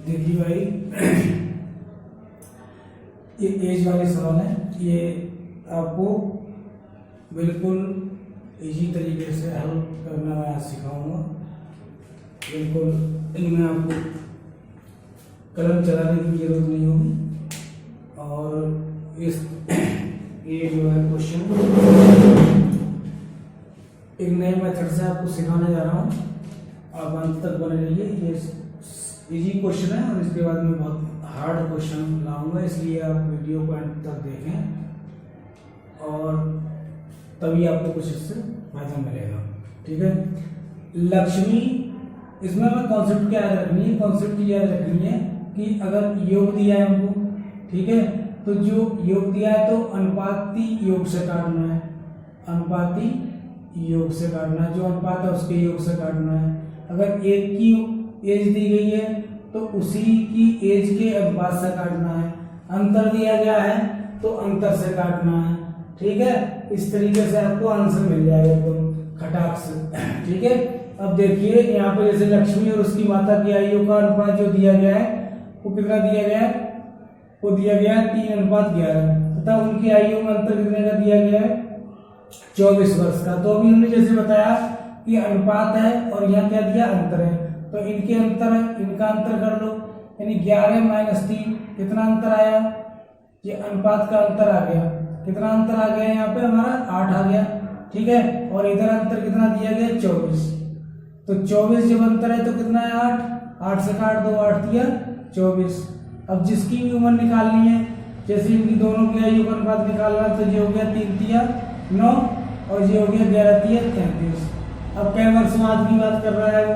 देखिए भाई, ये एज वाले सवाल है, ये आपको बिल्कुल इजी तरीके से हल करना मैं सिखाऊंगा। बिल्कुल इनमें आपको कलम चलाने की जरूरत नहीं होगी। और इस ये जो है क्वेश्चन एक नए मेथड से आपको सिखाने जा रहा हूँ, आप अंत तक बने रहिए। ये इजी क्वेश्चन है और इसके बाद में बहुत हार्ड क्वेश्चन लाऊंगा, इसलिए आप वीडियो को अंत तक देखें और तभी आपको कुछ इससे फायदा मिलेगा। ठीक है, लक्ष्मी, इसमें हमें कॉन्सेप्ट क्या याद रखनी है? कॉन्सेप्ट याद रखनी है कि अगर योग दिया है हमको, ठीक है, तो जो योग दिया है तो अनुपाती योग से काटना है, अनुपाती योग से काटना है, जो अनुपात है उसके योग से काटना है। अगर एक की एज दी गई है तो उसी की एज के अनुपात से काटना है। अंतर दिया गया है तो अंतर से काटना है। ठीक है, इस तरीके से आपको आंसर मिल जाएगा एकदम खटाक से। ठीक है, अब देखिए यहाँ पे जैसे लक्ष्मी और उसकी माता की आयु का अनुपात जो दिया गया है वो कितना दिया गया है? वो दिया गया है 3:11 तथा उनकी आयु में अंतर कितने का दिया गया है? 24 वर्ष का। तो अभी हमने जैसे बताया कि अनुपात है और यहाँ क्या दिया? अंतर है, तो इनके अंतर है, इनका अंतर कर लो, यानी 11 - 3 कितना अंतर आया? ये अनुपात का अंतर आ गया। कितना अंतर आ गया? यहाँ पे हमारा 8 आ गया। ठीक है, और इधर अंतर कितना दिया गया? 24। तो 24 जब अंतर है तो कितना है? 8। 8 से काट दो, 8 दिया 24। अब जिसकी भी उम्र निकालनी है, जैसे इनकी दोनों की आयु का अनुपात निकालना है, तो ये हो गया 3 तिया 9 और ये हो गया 11 तिया 33। अब कै वर्ष बाद की बात कर रहा है?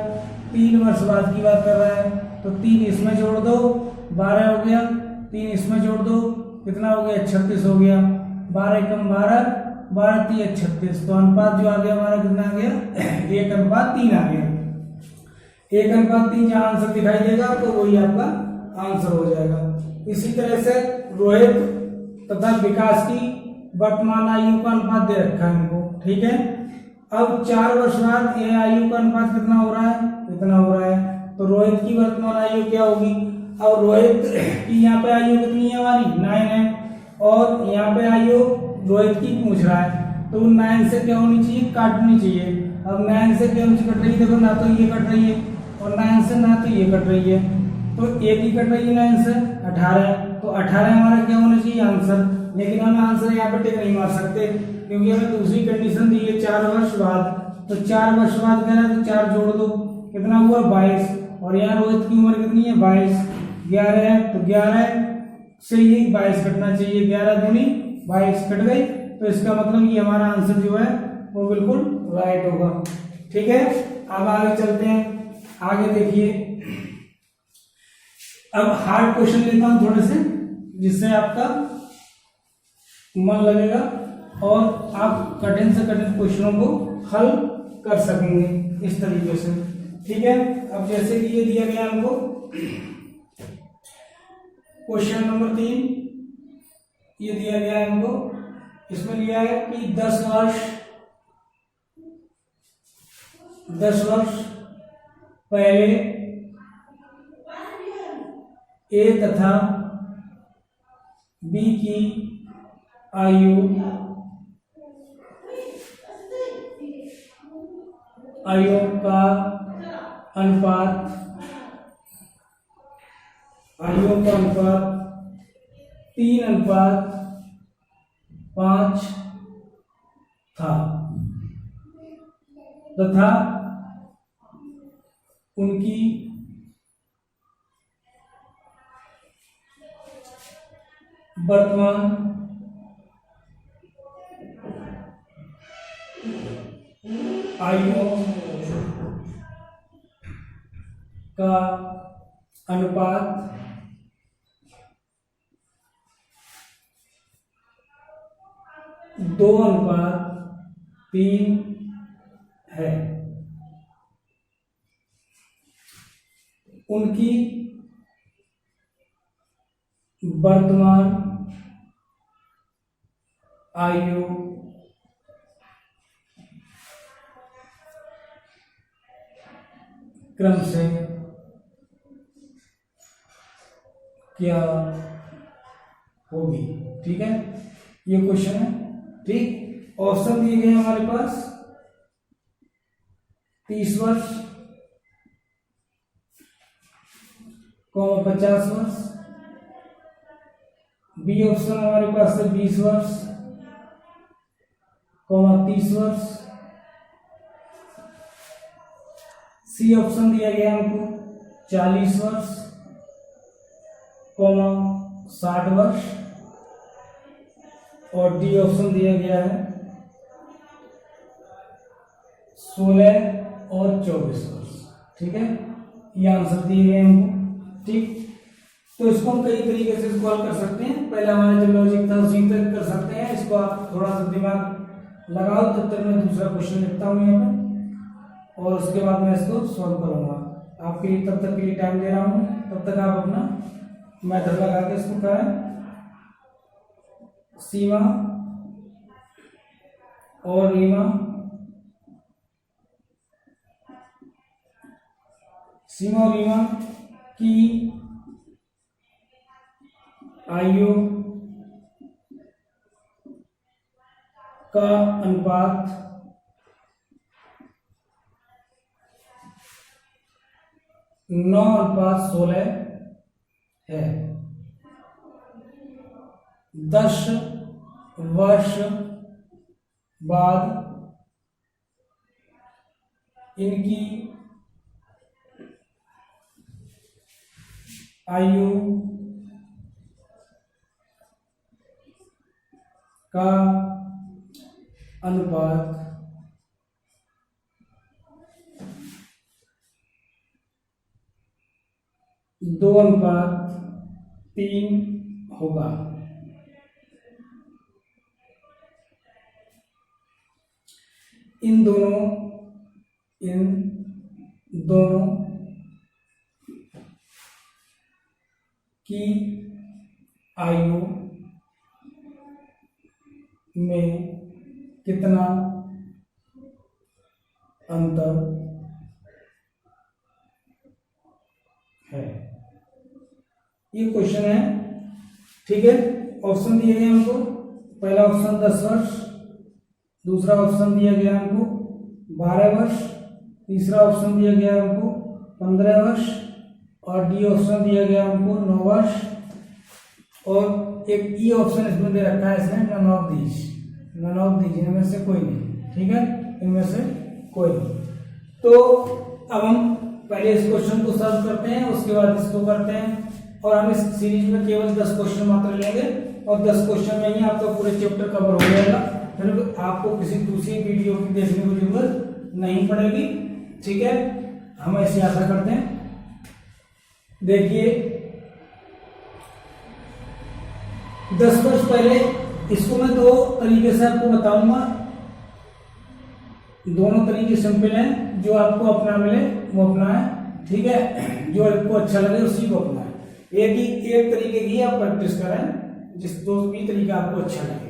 3 वर्ष बाद की बात कर रहा है, तो 3 इसमें जोड़ दो 12 हो गया, 3 इसमें जोड़ दो कितना हो गया? 36 हो गया। 12 कम 12, 12 तिया 36। तो अनुपात जो आ गया हमारा कितना आ गया? 1:3 आ गया। 1:3 जहाँ आंसर दिखाई देगा तो वही आपका आंसर हो जाएगा। इसी तरह से रोहित तथा विकास की वर्तमान आयु का अनुपात दे रखा है हमको। ठीक है, अब 4 वर्ष बाद ये आयु का अनुपात कितना हो रहा है? इतना हो रहा है। तो रोहित की वर्तमान आयु क्या होगी? अब रोहित की यहाँ पे आयु कितनी है हमारी? 9 है, और यहाँ पे आयु रोहित की पूछ रहा है, तो 9 से क्या होनी चाहिए? काटनी चाहिए। अब 9 से क्या कट रही है? देखो, ना तो ये कट रही है और 9 से ना तो ये कट रही है, तो एक ही कट रही है 9 से 18। तो 18 हमारा क्या होना चाहिए? आंसर। लेकिन हम आंसर यहाँ पे टिक नहीं मार सकते क्योंकि हमें दूसरी कंडीशन दी है 4 वर्ष बाद। तो 4 वर्ष बाद कह रहा है तो 4 जोड़ दो, कितना हुआ? 22। और यहाँ रोहित की उम्र कितनी है? 22। 11 है तो 11 से ये 22 कटना चाहिए। 11 दूनी 22 कट गई, तो इसका मतलब ये हमारा आंसर जो है वो बिल्कुल राइट होगा। ठीक है, अब आगे चलते हैं। आगे देखिए, अब हार्ड क्वेश्चन लेता हूं थोड़े से, जिससे आपका मन लगेगा और आप कठिन से कठिन क्वेश्चनों को हल कर सकेंगे इस तरीके से। ठीक है, अब जैसे कि ये दिया गया हमको क्वेश्चन नंबर 3, ये दिया गया है हमको। इसमें लिया है कि 10 वर्ष पहले ए तथा बी की आयु का अनुपात 3:5 था तथा उनकी वर्तमान आयु का अनुपात 2:3 है। उनकी वर्तमान आयु क्रम से क्या होगी। ठीक है, ये क्वेश्चन है। ठीक, ऑप्शन दिए गए हमारे पास 30 वर्ष, 50 वर्ष। बी ऑप्शन हमारे पास है 20 वर्ष, 30 वर्ष। सी ऑप्शन दिया गया हमको 40 वर्ष, 60 वर्ष। और डी ऑप्शन दिया गया है 16 और 24 वर्ष। ठीक है, ये आंसर दिए गए हमको। ठीक, तो इसको हम कई तरीके से सॉल्व कर सकते हैं। पहला हमारा जो लॉजिक था उसी तक कर सकते हैं। इसको आप थोड़ा सा दिमाग लगाओ, तब तक मैं दूसरा क्वेश्चन लिखता हूँ यहाँ पे, और उसके बाद मैं इसको सॉल्व करूँगा। आपके लिए तब तक के लिए टाइम दे रहा हूँ, तब तक आप अपना मेथड लगा के इसको करें। सीमा और रीमा, सीमा और रीमा की आयु का अनुपात 9:16 है। 10 वर्ष बाद इनकी आयु का अनुपात 2:3 होगा। इन दोनों की आयु में कितना अंतर है, ये क्वेश्चन है। ठीक है, ऑप्शन दिए गए हमको। पहला ऑप्शन 10 वर्ष, दूसरा ऑप्शन दिया गया हमको 12 वर्ष, तीसरा ऑप्शन दिया गया हमको 15 वर्ष, और डी ऑप्शन दिया गया हमको 9 वर्ष, और एक ई ऑप्शन इसमें दे रखा है, इसमें नन ऑफ दीज इनमें से कोई नहीं। ठीक है, इनमें से कोई नहीं। तो अब हम पहले इस क्वेश्चन को सॉल्व करते हैं, उसके बाद इसको करते हैं, और हम इस सीरीज में केवल 10 क्वेश्चन मात्र लेंगे, और 10 क्वेश्चन में ही आपका पूरे चैप्टर कवर हो जाएगा। फिर आपको किसी दूसरी वीडियो की देखने की जरूरत नहीं पड़ेगी। ठीक है, हम ऐसी आशा करते हैं। देखिए, 10 वर्ष पहले, इसको मैं 2 तरीके से आपको बताऊंगा। दोनों तरीके सिंपल हैं, जो आपको अपना मिले वो अपना है। ठीक है, जो आपको अच्छा लगे उसी को अपना है। एक तरीके की आप प्रैक्टिस करें, जिस दो भी तरीका आपको अच्छा लगे।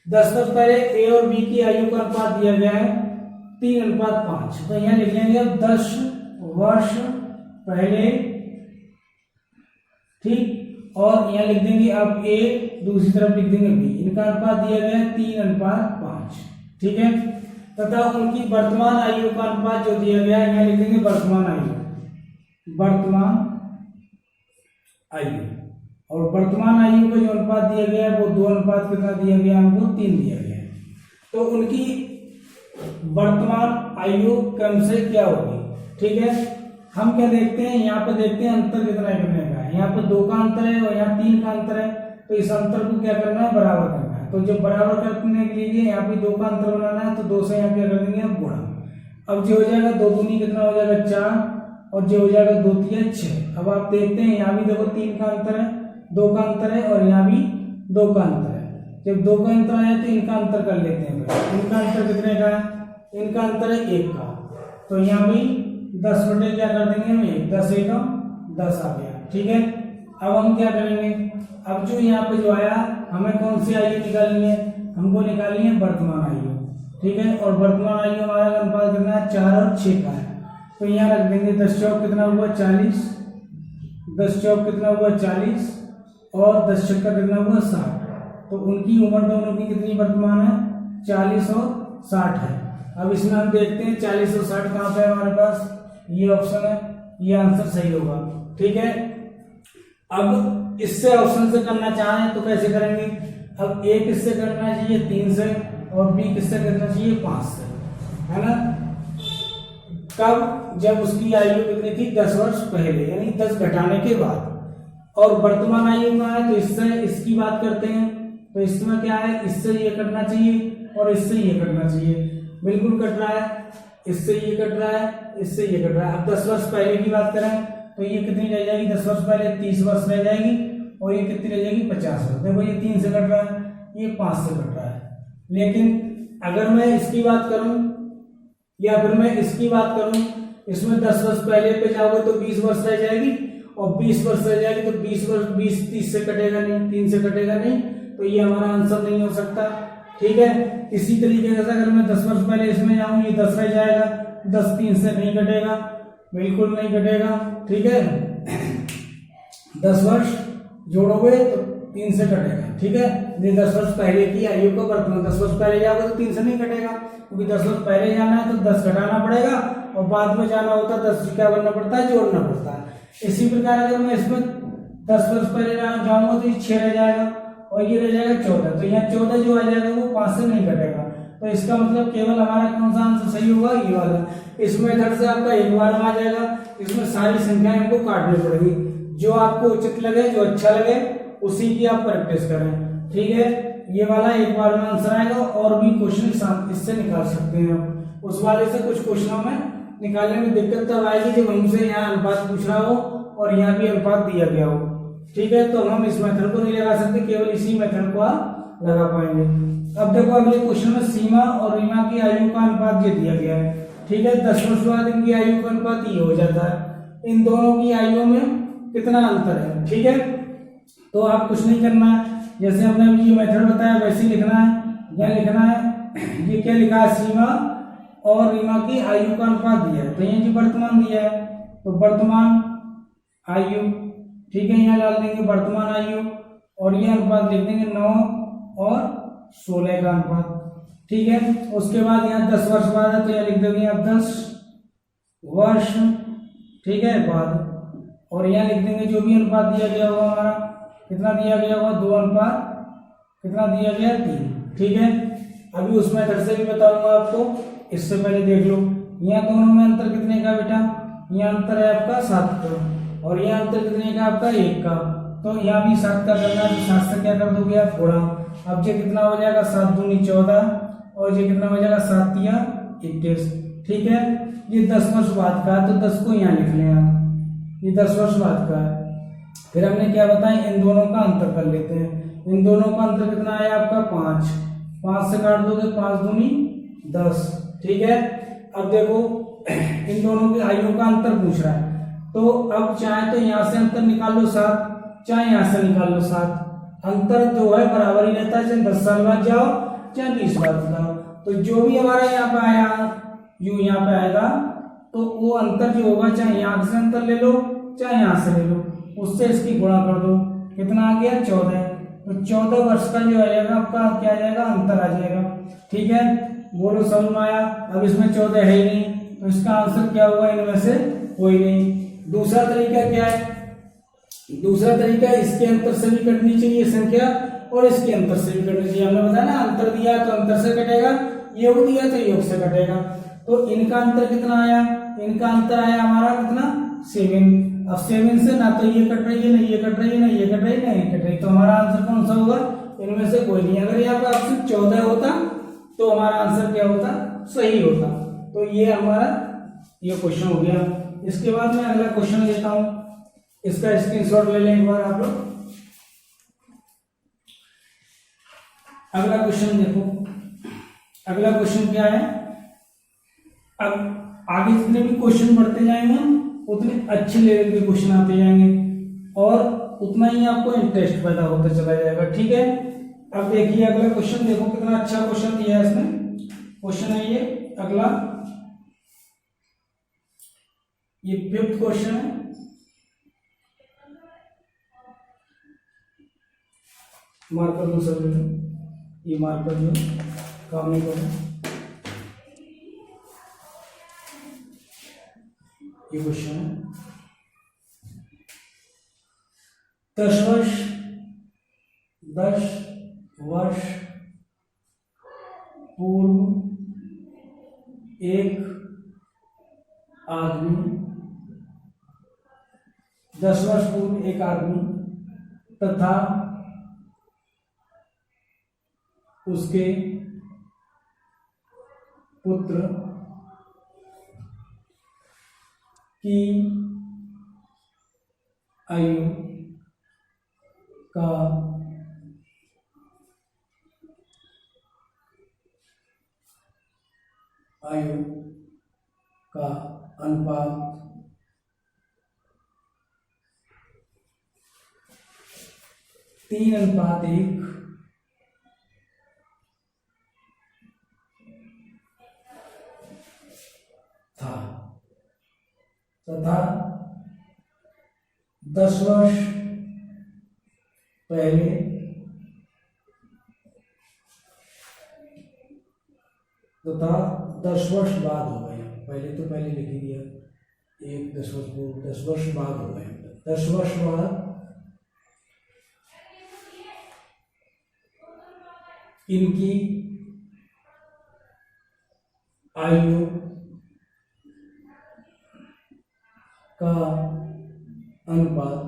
10 वर्ष पहले ए और बी की आयु का अनुपात दिया गया है 3:5। तो यहाँ लिख लेंगे अब 10 वर्ष पहले। ठीक, और यहाँ लिख देंगे अब ए, दूसरी तरफ लिख देंगे बी। इनका अनुपात दिया गया है 3:5। ठीक है, तथा उनकी वर्तमान आयु का अनुपात जो दिया गया है, यहाँ लिख देंगे वर्तमान आयु, और वर्तमान आयु का जो अनुपात दिया गया है वो 2 कितना दिया गया हमको 3 दिया गया है। तो उनकी वर्तमान आयु क्रम से क्या होगी। ठीक है, हम क्या देखते हैं, यहाँ पे देखते हैं अंतर कितना का है। यहाँ पे 2 का अंतर है और यहाँ 3 का अंतर है। तो इस अंतर को क्या करना है, बराबर करना है। तो जब बराबर करने के लिए यहाँ पे 2 का अंतर बनाना है, तो 2 से यहाँ क्या कर देंगे अब गुणा। अब जो हो जाएगा 2 दूनी कितना हो जाएगा 4, और जो हो जाएगा 2 3 6। अब आप देखते हैं यहाँ भी देखो 3 का अंतर है, 2 का अंतर है, और यहाँ भी 2 का अंतर है। जब 2 का अंतर आया तो इनका अंतर कर लेते हैं। इनका अंतर कितने का है, इनका अंतर है 1 का। तो यहाँ भी 10 बटे क्या कर देंगे हम 1, 10 1 10 आ गया। ठीक है, अब हम क्या करेंगे, अब जो यहाँ पे जो आया, हमें कौन सी आयु निकालनी है, हमको निकालनी है वर्तमान आयु। ठीक है, और वर्तमान आयु हमारा अनुपात करना है 4 और 6 का है। तो यहाँ रख देंगे 10 चौक कितना हुआ 40, 10 चौक कितना हुआ 40, और 10 चक्का कितना हुआ 60। तो उनकी उम्र दोनों की कितनी वर्तमान है 40 और 60 है। अब इसमें हम देखते हैं 40 और 60 कहाँ पे है हमारे पास, ये ऑप्शन है, ये आंसर सही होगा। ठीक है, अब इससे ऑप्शन से करना चाहें तो कैसे करेंगे, अब ए किससे करना चाहिए 3 से और बी किससे करना चाहिए 5 से, है ना। कब, जब उसकी आयु कितनी थी 10 वर्ष पहले, यानी 10 घटाने के बाद। और वर्तमान आयु का है तो इससे इसकी बात करते हैं, तो इसमें क्या है, इससे ये करना चाहिए और इससे ये करना चाहिए, बिल्कुल कट रहा है, इससे ये कट रहा है, इससे ये कट रहा है। अब 10 वर्ष पहले की बात करें तो ये कितनी रह जाएगी 10 वर्ष पहले 30 वर्ष रह जाएगी, और ये कितनी रह जाएगी 50 वर्ष। देखो ये 3 से कट रहा है, ये 5 से कट रहा है। लेकिन अगर मैं इसकी बात करूं या फिर मैं इसकी बात करूं, इसमें 10 वर्ष पहले पे जाओगे तो 20 वर्ष रह जाएगी, और 20 वर्ष रह जाएगी तो 20 वर्ष 20 30 से कटेगा नहीं, 3 से कटेगा नहीं, तो ये हमारा आंसर नहीं हो सकता। ठीक है, इसी तरीके से अगर मैं 10 वर्ष पहले इसमें जाऊं, ये 10 रह जाएगा, 10 3 से नहीं कटेगा, बिल्कुल नहीं कटेगा। ठीक है, 10 वर्ष जोड़ोगे तो 3 से कटेगा। ठीक है, ये 10 वर्ष पहले की आयु को वर्तमान, 10 वर्ष पहले जाओगे तो 3 से नहीं कटेगा, क्योंकि 10 वर्ष पहले जाना है तो 10 घटाना पड़ेगा, और बाद में जाना होता है 10 क्या करना पड़ता है, जोड़ना पड़ता है। इसी प्रकार अगर मैं इसमें 10 वर्ष पहले जाऊंगा तो ये 6 रह जाएगा, और ये रह जाएगा 14, तो यहाँ 14 जो आ जाएगा वो 5 से नहीं कटेगा। तो इसका मतलब केवल हमारा कौन सा आंसर सही होगा, ये वाला। इस मेथड से आपका एक बार में आ जाएगा, इसमें सारी संख्याएं हमको काटनी पड़ेगी, जो आपको उचित लगे, जो अच्छा लगे उसी की आप प्रैक्टिस करें। ठीक है, ये वाला एक बार में आंसर आएगा, और भी क्वेश्चन इससे निकाल सकते हैं आप। उस वाले से कुछ क्वेश्चनों में निकालने में दिक्कत तब आएगी जब हमसे यहाँ अनुपात पूछ रहा हो और यहाँ भी अनुपात दिया गया हो। ठीक है, तो हम इस मेथड को नहीं लगा सकते, केवल इसी मेथड को आप लगा पाएंगे। अब देखो अगले क्वेश्चन में सीमा और रीमा की आयु का अनुपात ये दिया गया है। ठीक है, 10 वर्ष बाद इनकी आयु का अनुपात ये हो जाता है। इन दोनों की आयु में कितना अंतर है। ठीक है, तो आप कुछ नहीं करना है, जैसे हमने अभी ये मेथड बताया वैसे ही लिखना है। यहाँ लिखना है, ये क्या लिखा है, सीमा और रीमा की आयु का अनुपात दिया है, तो ये जी वर्तमान दिया है, तो वर्तमान आयु। ठीक है, यहाँ डाल देंगे वर्तमान आयु, और ये अनुपात लिख देंगे 9 और 16 का अनुपात। ठीक है, उसके बाद यहाँ 10 वर्ष बाद है तो यहाँ लिख देंगे आप 10 वर्ष। ठीक है, बाद, और यहाँ लिख देंगे जो भी अनुपात दिया गया होगा हमारा, कितना दिया गया होगा 2 अनुपात कितना दिया गया 3। ठीक है, अभी उस मेथड से भी बताऊंगा आपको, इससे पहले देख लो यहाँ दोनों में अंतर कितने का बेटा, यहाँ अंतर है आपका 7 का, और यहाँ अंतर कितने का आपका 1 का, तो यहाँ भी 7 का करना है, तो 7 से क्या कर दोगे आप गुणा। अब ये कितना हो जाएगा 7 दूनी 14, और ये कितना हो जाएगा 7 या 21। ठीक है, ये 10 वर्ष बाद का है, तो 10 को यहाँ लिख लें आप, ये 10 वर्ष बाद का है। फिर हमने क्या बताया, इन दोनों का अंतर कर लेते हैं। इन दोनों का अंतर कितना आया आपका 5, 5 से काट दोगे 5 दूनी 10। ठीक है, अब देखो इन दोनों की आयु का अंतर पूछ रहा है, तो अब चाहे तो यहाँ से अंतर निकाल लो 7, चाहे यहाँ से निकाल लो 7, अंतर जो है बराबर ही रहता है, चाहे 10 साल बाद जाओ चाहे 20 बाद जाओ। तो जो भी हमारा यहाँ पे आया यू यहाँ पे आएगा, तो वो अंतर जो होगा चाहे यहाँ से अंतर ले लो चाहे यहाँ से ले लो, उससे इसकी गुणा कर दो, कितना आ गया 14। तो 14 वर्ष का जो आएगा आपका क्या आ जाएगा, अंतर आ जाएगा। ठीक है, बोलो समझ में आया। अब इसमें 14 है ही नहीं, तो इसका आंसर क्या होगा, इनमें से कोई नहीं। दूसरा तरीका क्या है, दूसरा तरीका इसके अंतर से भी कटनी चाहिए संख्या, और इसके अंतर से भी कटनी चाहिए। हमने बताया ना, अंतर दिया तो अंतर से कटेगा, योग दिया तो योग से कटेगा। तो इनका अंतर कितना आया, इनका अंतर आया हमारा कितना 7। अब 7 से ना तो ये कट रही है, ना ये कट रही है, ना ये कट रही है, ना ये कट रही, तो हमारा आंसर कौन सा होगा, इनमें से कोई नहीं। अगर यहाँ पे ऑप्शन 14 होता तो हमारा आंसर क्या होता, सही होता। तो ये हमारा ये क्वेश्चन हो गया। इसके बाद मैं अगला क्वेश्चन लेता हूं, इसका स्क्रीनशॉट ले लें एक बार आप लोग। अगला क्वेश्चन देखो, अगला क्वेश्चन क्या है। अब आगे जितने भी क्वेश्चन बढ़ते जाएंगे उतने अच्छे लेवल के क्वेश्चन आते जाएंगे, और उतना ही आपको इंटरेस्ट पैदा होता चला जाएगा। ठीक है, अब देखिए अगला क्वेश्चन, देखो कितना अच्छा क्वेश्चन दिया है इसमें। क्वेश्चन है ये अगला, ये 5th क्वेश्चन है। मार्कर दूसरा ले लो, ये मार्कर जो काम नहीं कर रहा। ये क्वेश्चन है 10 वर्ष पूर्व एक आदमी 10 वर्ष पूर्व एक आदमी तथा उसके पुत्र की आयु का अनुपात 3:1 था तथा 10 वर्ष पहले तथा 10 वर्ष बाद हो गए। पहले तो पहले लिख ही दिया, 10 वर्ष पूर्व, 10 वर्ष बाद हो गए। 10 वर्ष बाद इनकी आयु का अनुपात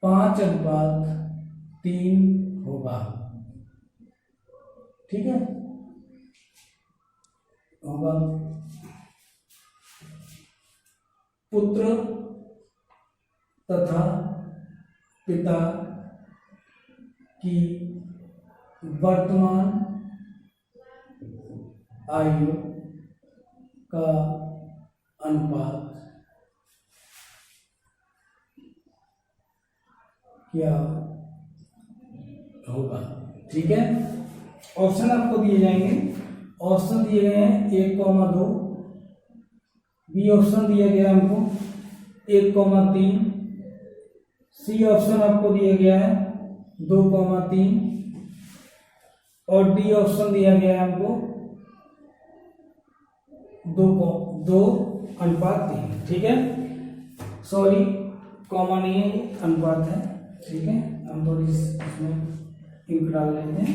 5:3 होगा। ठीक है, होगा। पुत्र तथा पिता की वर्तमान आयु का अनुपात क्या होगा। ठीक है, ऑप्शन आपको दिए जाएंगे। ऑप्शन दिए गए हैं 1,2, बी ऑप्शन दिया गया है हमको 1,3, सी ऑप्शन आपको दिया गया है 2,3 और डी ऑप्शन दिया गया है हमको 2:3। ठीक है, सॉरी कॉमा नहीं है, अनुपात है। ठीक है, हम थोड़ी इसमें इंक डाल लेते हैं,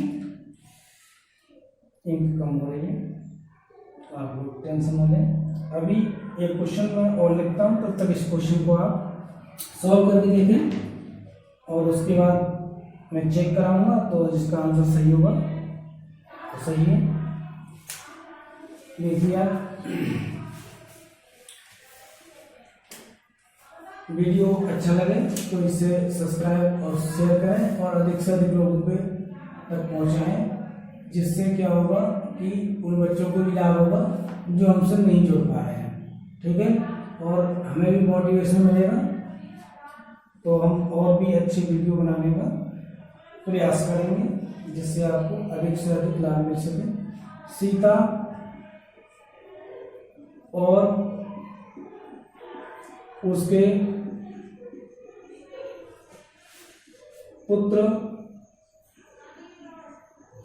इंक कम हो रही है, आप लोग टेंशन हो लें। अभी एक क्वेश्चन मैं और लिखता हूँ, तब तक इस क्वेश्चन को आप सॉल्व करके देखें और उसके बाद मैं चेक कराऊंगा, तो जिसका आंसर सही होगा तो सही है। देखिए आप वीडियो अच्छा लगे तो इसे सब्सक्राइब और शेयर करें और अधिक से अधिक लोगों पे तक पहुंचाएं, जिससे क्या होगा कि उन बच्चों को भी लाभ होगा जो हमसे नहीं जुड़ पा रहे हैं। ठीक है, और हमें भी मोटिवेशन मिलेगा, तो हम और भी अच्छी वीडियो बनाने का प्रयास करेंगे, जिससे आपको अधिक से अधिक लाभ मिल सके। सीता और उसके पुत्र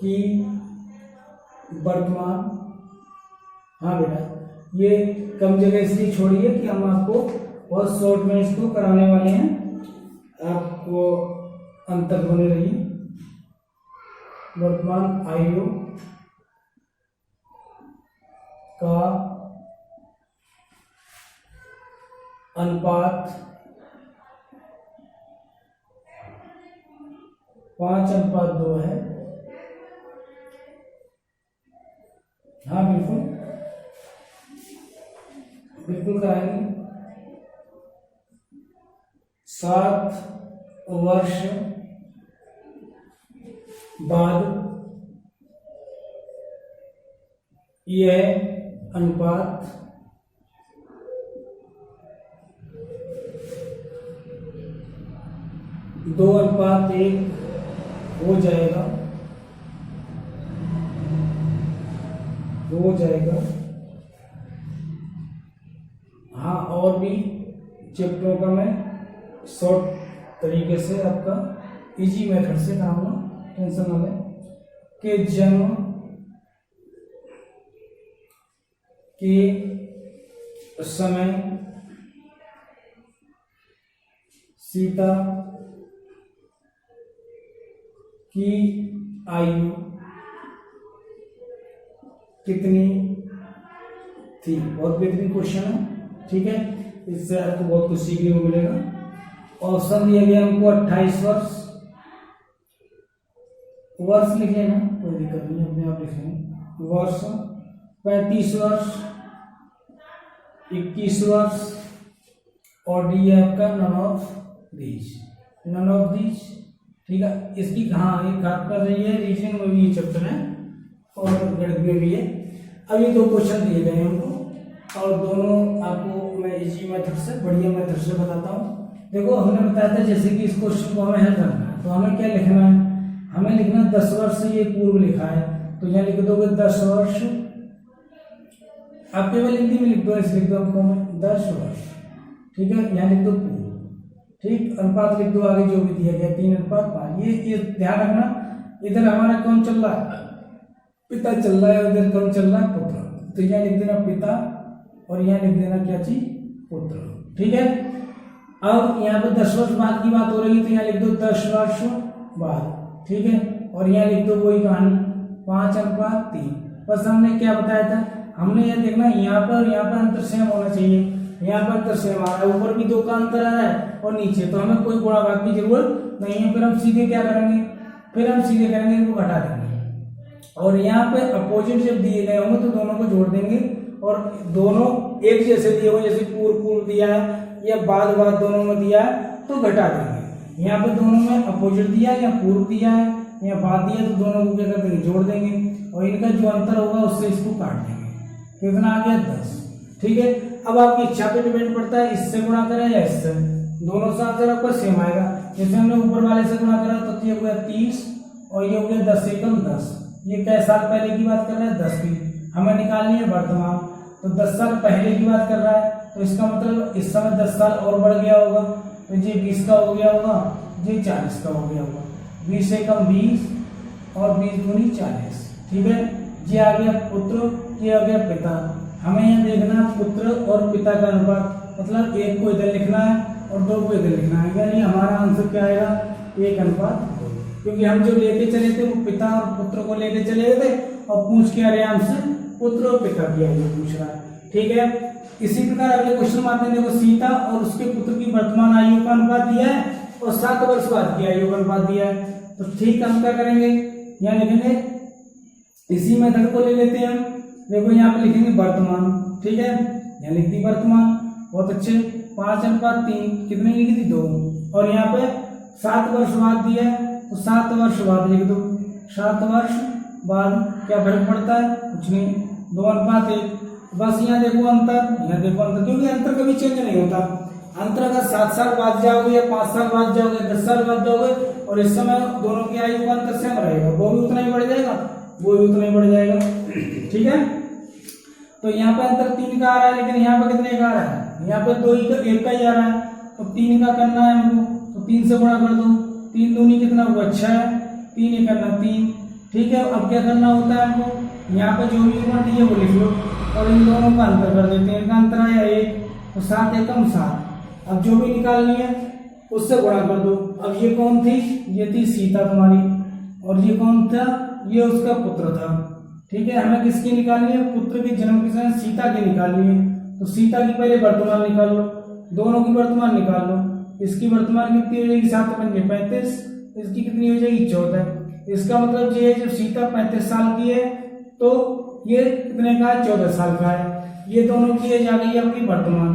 की वर्तमान, हाँ बेटा, ये कम जगह इसलिए छोड़िए कि हम आपको बहुत शॉर्ट में इसको कराने वाले हैं, आपको अंत तक बने रहिए। वर्तमान आयु का अनुपात 5:2 है। हाँ बिल्कुल बिल्कुल कराएंगे। 7 वर्ष बाद यह अनुपात 2:1 हो जाएगा, हाँ, और भी चैप्टरों का मैं शॉर्ट तरीके से आपका इजी मेथड से कराऊंगा, टेंशन ना लें। कि जन्म के समय सीता की आयु कितनी थी। बहुत बेहतरीन क्वेश्चन है, ठीक है, इससे आपको बहुत कुछ सीखने को मिलेगा। ऑप्शन दिया गया हमको 28 वर्ष, वर्ष लिखे ना, कोई दिक्कत नहीं, अपने आप लिख लेंगे वर्ष, 35 वर्ष, 21 वर्ष, और डी है आपका none of these, none of these, ठीक है। इसकी हाँ एक बात कर रही है, रीजनिंग में भी ये चैप्टर है और गणित में भी है। अब ये दो क्वेश्चन दिए गए हमको और दोनों आपको मैं इजी मेथड से, बढ़िया मेथड से बताता हूँ। देखो हमने बताया था जैसे कि इस क्वेश्चन को हमें हल करना है तो हमें क्या लिखना है, हमें लिखना 10 वर्ष से ये पूर्व लिखा है तो यहाँ लिख दोगे 10 वर्ष, आप केवल हिंदी में लिख दो, ऐसे लिख दो हमको 10 वर्ष, ठीक है। यहाँ लिख दो पूर्व, ठीक, अनुपात लिख दो आगे जो भी दिया गया 3:5। ये ध्यान रखना, इधर हमारा कौन चल रहा है, पिता चल रहा है, उधर कौन चल रहा है, पुत्र, तो यहाँ लिख देना पिता और यहाँ लिख देना क्या चीज, पुत्र, ठीक है। अब यहाँ पे 10 वर्ष बाद की बात हो रही है तो यहाँ लिख दो 10 वर्ष बाद, ठीक है, और यहाँ लिख दो वही कहानी 5:3। बस हमने क्या बताया था, हमने यह देखना यहाँ पर अंतर सेम होना चाहिए, यहाँ पर अंतर सेम आ रहा है, ऊपर भी 2 का अंतर आ रहा है और नीचे, तो हमें कोई गुणा भाग की जरूरत नहीं है। फिर हम सीधे क्या करेंगे, फिर हम सीधे करेंगे इनको घटा देंगे और यहाँ पे अपोजिट जब दिए गए होंगे तो दोनों को जोड़ देंगे और दोनों एक जैसे दिए हुए, जैसे पूर्व दिया है या बाद दोनों में दिया है तो घटा देंगे। यहाँ पे दोनों में अपोजिट दिया है या पूर्व दिया है या बाद दिया तो दोनों को क्या कर देंगे, जोड़ देंगे और इनका जो अंतर होगा उससे इसको काट देंगे। कितना आ गया 10, ठीक है। अब आपकी इच्छा पे डिपेंड पड़ता है इससे गुणा करें या इससे, दोनों से आंसर आपका सेम आएगा। जैसे हमने ऊपर वाले से गुणा करा तो ये हो गया 30 और ये हो गया 10 एकम 10। ये कै साल पहले की बात कर रहा है, 10 की, हमें निकालनी है वर्तमान, तो 10 साल पहले की बात कर रहा है तो इसका मतलब इस समय 10 साल और बढ़ गया होगा तो ये 20 का हो गया होगा, ये 40 का हो गया होगा, 20 एकम 20 और 20 दूनी 40, ठीक है। ये आ गया पुत्र, ये आ गया पिता। हमें यहाँ देखना पुत्र और पिता का अनुपात, मतलब 1 को इधर लिखना है और 2 को इधर लिखना है, यानी हमारा आंसर क्या आएगा 1:2, क्योंकि हम जो लेके चले थे वो पिता और पुत्र को लेके चले गए थे और पूछ के आ रहे हमसे पुत्र और पिता की आयु पूछ रहा है, ठीक है। इसी प्रकार अगले क्वेश्चन में आते हैं, देखो सीता और उसके पुत्र की वर्तमान आयु का अनुपात दिया है और 7 वर्ष बाद की आयु का अनुपात दिया है, तो ठीक हम क्या करेंगे, यहाँ लिखेंगे इसी मेथड को ले लेते हैं हम। देखो यहाँ पे लिखेंगे वर्तमान, ठीक है, यहाँ लिख दी वर्तमान, बहुत अच्छे, 5:3, कितने लिखी थी 2, और यहाँ पे 7 वर्ष बाद दिया है तो 7 वर्ष बाद लिख दो, 7 वर्ष बाद क्या फर्क पड़ता है, कुछ नहीं, 2:1। बस यहाँ देखो अंतर, यहाँ देखो अंतर, क्योंकि अंतर कभी चेंज नहीं होता। अंतर अगर 7 साल बाद जाओगे या 5 साल बाद जाओगे, 10 साल बाद जाओगे और इस समय दोनों की आयु का अंतर सेम रहेगा, वो भी उतना ही बढ़ जाएगा, वो भी उतना ही बढ़ जाएगा, ठीक है। तो यहाँ पे अंतर 3 का आ रहा है, लेकिन यहाँ पे कितने का आ रहा है, यहाँ पे 2 का 1 का ही आ रहा है, तो 3 का करना है हमको, तो 3 से गुणा कर दो, 3 दूनी कितना हुआ 6, 3 ही करना 3, ठीक है। अब क्या करना होता है हमको, यहाँ पे जो भी क्वांटिटी है वो लिख लो और इन दोनों का अंतर कर देते हैं, इनका अंतर आया 1, तो 7 एकम 7। अब जो भी निकालनी है उससे गुणा कर दो। अब ये कौन थी, ये थी सीता तुम्हारी, और ये कौन था, ये उसका पुत्र था, ठीक है। हमें किसकी निकालनी है, पुत्र के जन्म के समय सीता की निकालनी है, तो सीता की पहले वर्तमान निकाल लो, दोनों की वर्तमान निकाल लो। इसकी वर्तमान कितनी हो जाएगी, 7 पंजे 35, इसकी कितनी हो जाएगी 14। इसका मतलब ये है जब सीता 35 साल की है तो ये कितने का है, 14 साल का है। ये दोनों की एज आ गई आपकी वर्तमान,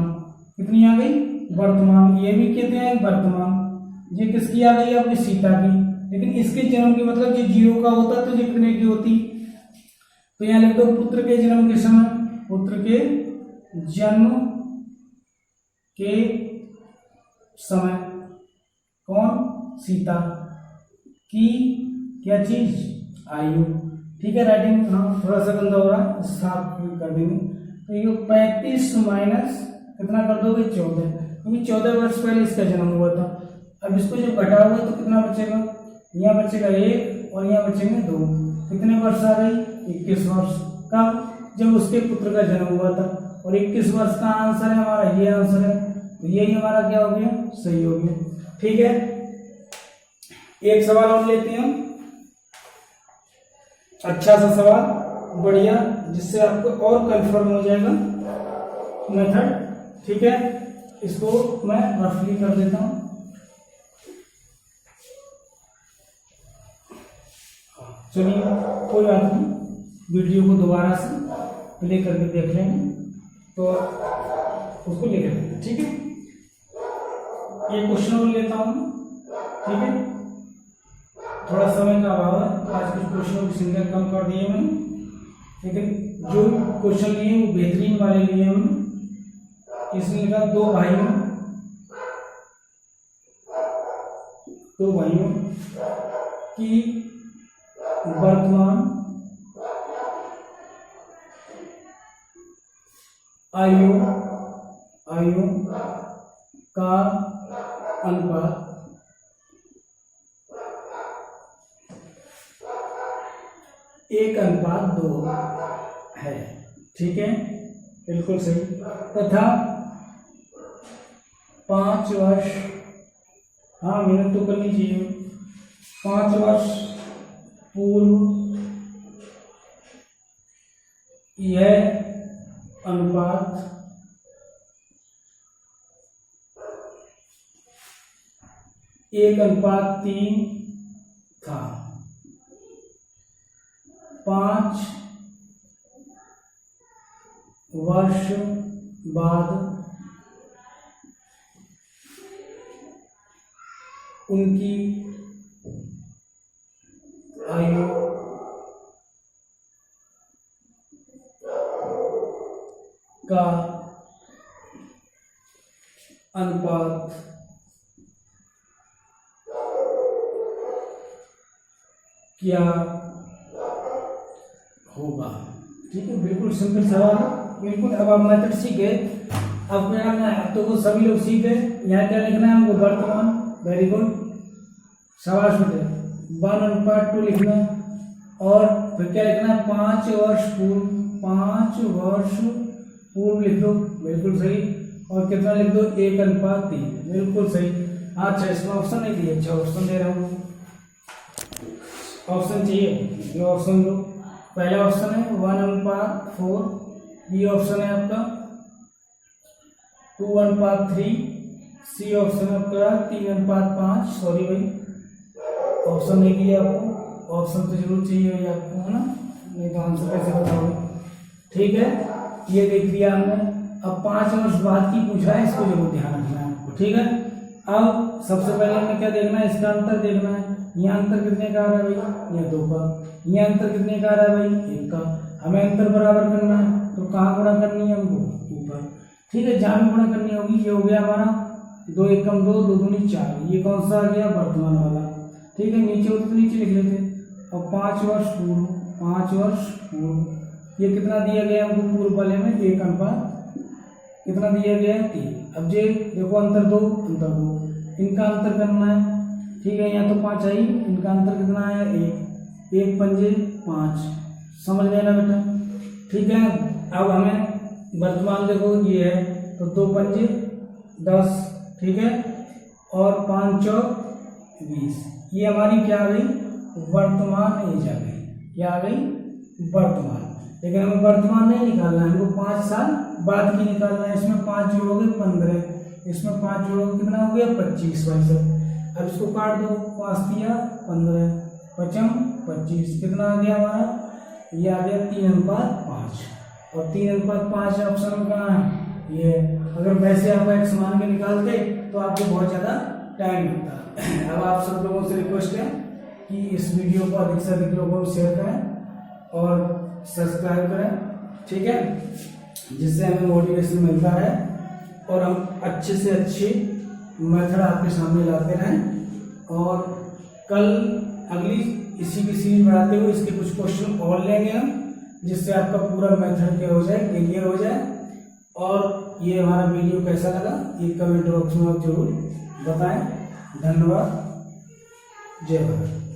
कितनी आ गई वर्तमान, ये भी कितने हैं वर्तमान, ये किसकी आ गई आपकी सीता की, लेकिन इसके जन्म की मतलब ये 0 का होता तो ये कितने की होती, तो यहाँ लिख दो पुत्र के जन्म के समय, पुत्र के जन्म के समय कौन, सीता की क्या चीज, आयु, ठीक है। राइटिंग हाँ थोड़ा सा गंदा हो रहा है, साफ कर देंगे। तो ये 35 माइनस कितना कर दोगे 14, क्योंकि 14 वर्ष पहले इसका जन्म हुआ था। अब इसको जब घटाओगे तो कितना बचेगा, यहाँ बचेगा 1 और यहाँ बचेंगे 2, कितने वर्ष आ गई 21 वर्ष। कब, जब उसके पुत्र का जन्म हुआ था। और 21 वर्ष का आंसर है हमारा, ये आंसर है, तो यही हमारा क्या हो गया, सही हो गया। ठीक है, एक सवाल और लेते हैं हम, अच्छा सा सवाल, बढ़िया, जिससे आपको और कंफर्म हो जाएगा मेथड। ठीक है, इसको मैं रफली कर देता हूं। चलिए कोई बात नहीं, वीडियो को दोबारा से प्ले करके देख लेंगे तो उसको लिख लेंगे। ठीक है, ये क्वेश्चन और लेता हूं। ठीक है, थोड़ा समय का अभाव है, आज कुछ क्वेश्चनों की संख्या कम कर दिए मैंने, लेकिन जो क्वेश्चन लिए वो बेहतरीन वाले लिए हमने। इसमें लिखा दो भाइयों की वर्तमान आयु का अनुपात 1:2 है। ठीक है, बिल्कुल सही। तथा 5 वर्ष, हाँ मेहनत तो करनी चाहिए, 5 वर्ष पूर्व यह अनुपात 1:3 था। 5 वर्ष बाद उनकी आयु का अनुपात क्या होगा। ठीक है, बिल्कुल सिंपल सवाल है, बिल्कुल। अब आप मेथड सीख गए, अब क्या करना है, अब तो सभी लोग सीख गए। यहाँ क्या लिखना है हमको, वर्तमान, वेरी गुड, शाबाश बेटे। 1:2 लिखना है, और फिर क्या लिखना है, 5 वर्ष पूर्व, 5 वर्ष पूर्व लिख दो, बिल्कुल सही। और कितना लिख दो, 1:3, बिल्कुल सही। अच्छा, इसमें ऑप्शन नहीं दिए, अच्छा ऑप्शन दे रहा हूँ, ऑप्शन चाहिए, ये ऑप्शन दो। पहला ऑप्शन है 1:4, बी ऑप्शन है आपका 2:3, सी ऑप्शन है आपका 3:5। सॉरी भाई, ऑप्शन नहीं दिया आपको, ऑप्शन तो जरूर चाहिए भाई आपको, है ना, नहीं तो आंसर कैसे बताओगे। ठीक है, ये देख लिया हमने। अब 5 वर्ष बाद की पूछा है, इसको जरूर ध्यान रखना है आपको। ठीक है, अब सबसे पहले हमें क्या देखना है, इसका अंतर देखना है। यहाँ अंतर कितने का आ रहा है भाई, ये 2 का। यहाँ अंतर कितने का आ रहा है भाई, 1 का। हमें अंतर बराबर करना है, तो कहाँ गुणा करनी है हमको, ऊपर। ठीक है, जहाँ भी गुणा करनी होगी, ये हो गया हमारा 2 एकम 2, 2 दूनी 4, ये कौन सा आ गया, वर्तमान वाला। ठीक है, नीचे होते तो नीचे लिख लेते। और 5 वर्ष पूर्व, 5 वर्ष पूर्व, ये कितना दिया गया हमको पूर्व वाले में, 1:, कितना दिया गया है 3। अब जे देखो अंतर 2, इनका अंतर करना है। ठीक है, यहाँ तो 5 आई, इनका अंतर कितना है, 1, 1 पंजे 5, समझ गए ना बेटा। ठीक है, अब हमें वर्तमान देखो ये है, तो 2 पंजे 10, ठीक है, और 5 चौक 20, ये हमारी क्या आ गई, वर्तमान एज आ गई। क्या आ गई, वर्तमान। लेकिन हमें वर्तमान नहीं निकालना है, हमको 5 साल बाद की निकालना है। इसमें 5 जोड़ोगे 15, इसमें 5 जोड़ोगे कितना हो गया, 25 भाई साहब। अब इसको काट दो, 5 दिया 15, 5 25, कितना आ गया हमारा, ये आ गया 3:5। और 3:5 ऑप्शन में कहाँ है, ये। अगर वैसे आप x मान के निकालते तो आपको बहुत ज़्यादा टाइम लगता। अब आप सब लोगों से रिक्वेस्ट है कि इस वीडियो को अधिक से अधिक लोगों को शेयर करें और सब्सक्राइब करें। ठीक है, जिससे हमें मोटिवेशन मिलता है और हम अच्छे से अच्छी मेथड आपके सामने लाते रहें। और कल अगली इसी की सीरीज बढ़ाते हुए इसके कुछ क्वेश्चन और लेंगे हम, जिससे आपका पूरा मेथड क्या हो जाए, क्लियर हो जाए। और ये हमारा वीडियो कैसा लगा ये कमेंट बॉक्स में आप जरूर बताएं। धन्यवाद। जय भारत।